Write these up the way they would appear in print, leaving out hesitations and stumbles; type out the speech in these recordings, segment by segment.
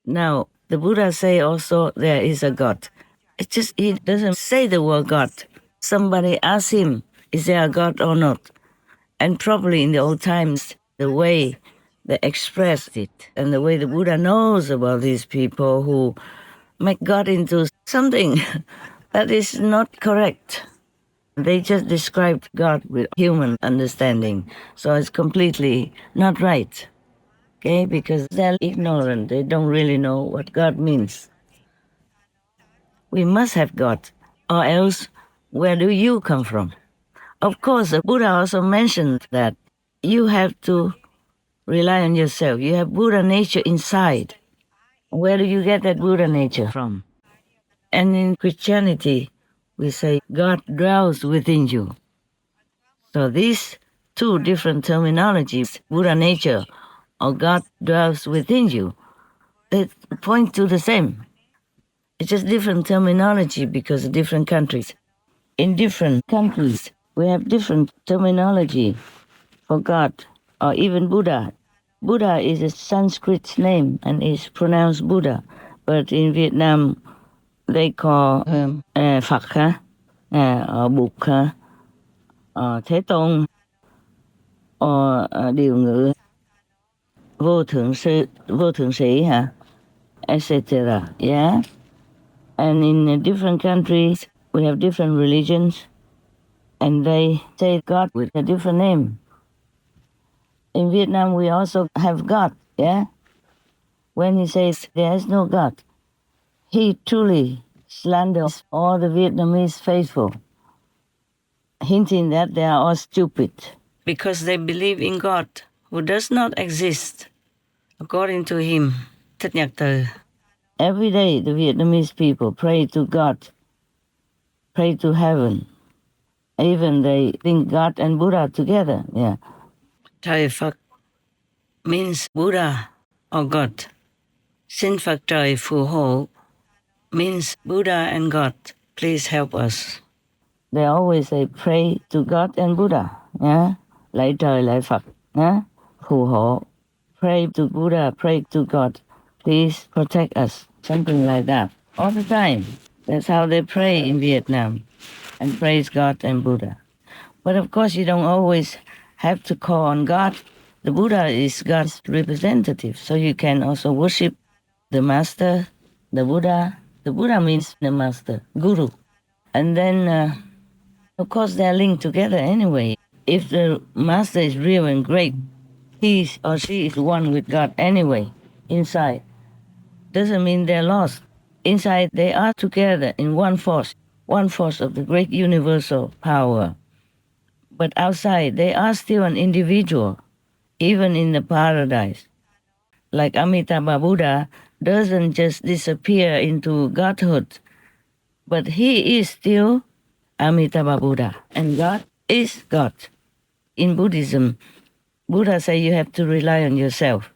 Now, the Buddha say also there is a God. It's just he doesn't say the word God. Somebody asks him, is there a God or not? And probably in the old times, the way they expressed it and the way the Buddha knows about these people who make God into something that is not correct. They just described God with human understanding. So it's completely not right. Okay, because they're ignorant. They don't really know what God means. We must have God, or else where do you come from? Of course, the Buddha also mentioned that you have to rely on yourself. You have Buddha nature inside. Where do you get that Buddha nature from? And in Christianity, we say God dwells within you. So these two different terminologies, Buddha nature or God dwells within you, they point to the same. It's just different terminology because of different countries. In different countries, we have different terminology for God or even Buddha. Buddha is a Sanskrit name and is pronounced Buddha, but in Vietnam they call him Phật or Bụt or Thế Tôn or Điều Ngữ, Vô Thượng Sĩ etc. Yeah. And in different countries, we have different religions, and they say God with a different name. In Vietnam, we also have God, yeah? When he says there is no God, he truly slanders all the Vietnamese faithful, hinting that they are all stupid because they believe in God who does not exist, according to him, Thích Nhật Từ. Every day, the Vietnamese people pray to God, pray to heaven. Even they think God and Buddha together. Yeah. Trời Phật means Buddha or God. Xin Phật trời phù hộ means Buddha and God. Please help us. They always say pray to God and Buddha. Yeah. Lạy trời, lạy Phật. Yeah. Phù hộ. Pray to Buddha, pray to God. Please protect us. Something like that. All the time. That's how they pray in Vietnam. And praise God and Buddha. But of course, you don't always have to call on God. The Buddha is God's representative, so you can also worship the Master, the Buddha. The Buddha means the Master, Guru. And then, of course, they're linked together anyway. If the Master is real and great, he or she is one with God anyway, inside. Doesn't mean they're lost. Inside, they are together in one force of the great universal power. But outside, they are still an individual, even in the paradise. Like Amitabha Buddha doesn't just disappear into godhood, but he is still Amitabha Buddha, and God is God. In Buddhism, Buddha says you have to rely on yourself.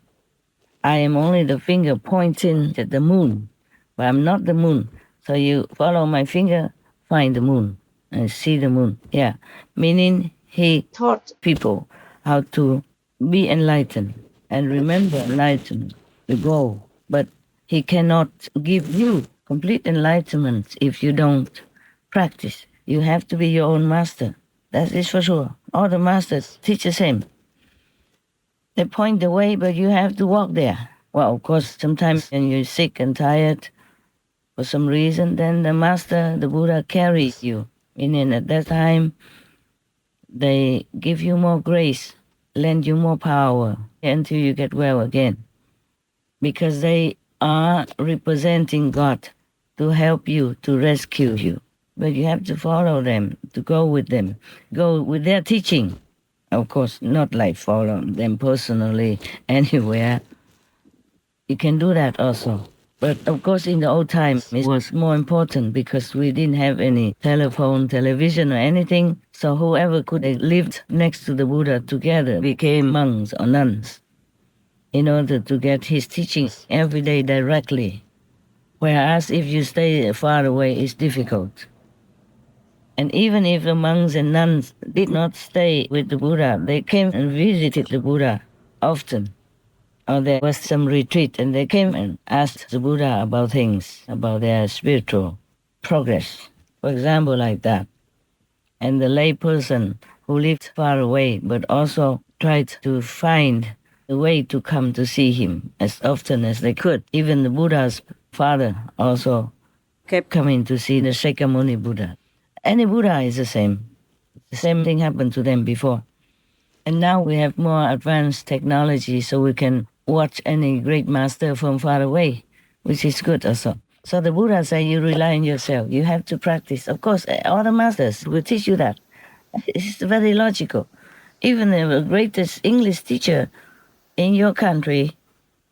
I am only the finger pointing at the moon, but I'm not the moon. So you follow my finger, find the moon, and see the moon. Yeah, meaning he taught people how to be enlightened and remember enlightenment, the goal. But he cannot give you complete enlightenment if you don't practice. You have to be your own master. That is for sure. All the masters teach the same. They point the way, but you have to walk there. Well, of course, sometimes when you're sick and tired for some reason, then the master, the Buddha, carries you. Meaning at that time, they give you more grace, lend you more power until you get well again. Because they are representing God to help you, to rescue you. But you have to follow them, to go with them, go with their teaching. Of course, not like follow them personally anywhere. You can do that also. But of course, in the old times, it was more important because we didn't have any telephone, television, or anything. So whoever could have lived next to the Buddha together became monks or nuns in order to get his teachings every day directly. Whereas if you stay far away, it's difficult. And even if the monks and nuns did not stay with the Buddha, they came and visited the Buddha often. or there was some retreat and they came and asked the Buddha about things, about their spiritual progress, for example, like that. And the lay person who lived far away but also tried to find a way to come to see him as often as they could. Even the Buddha's father also kept coming to see the Shakyamuni Buddha. Any Buddha is the same. The same thing happened to them before. And now we have more advanced technology, so we can watch any great master from far away, which is good also. So the Buddha said, you rely on yourself. You have to practice. Of course, all the masters will teach you that. It's very logical. Even the greatest English teacher in your country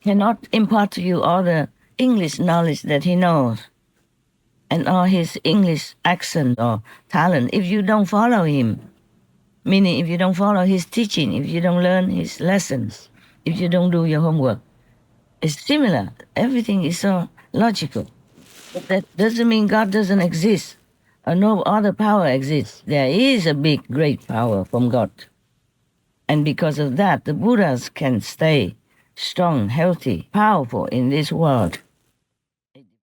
cannot impart to you all the English knowledge that he knows and all his English accent or talent if you don't follow him. Meaning if you don't follow his teaching, if you don't learn his lessons, if you don't do your homework. It's similar. Everything is so logical. But that doesn't mean God doesn't exist or no other power exists. There is a big, great power from God. And because of that, the Buddhas can stay strong, healthy, powerful in this world.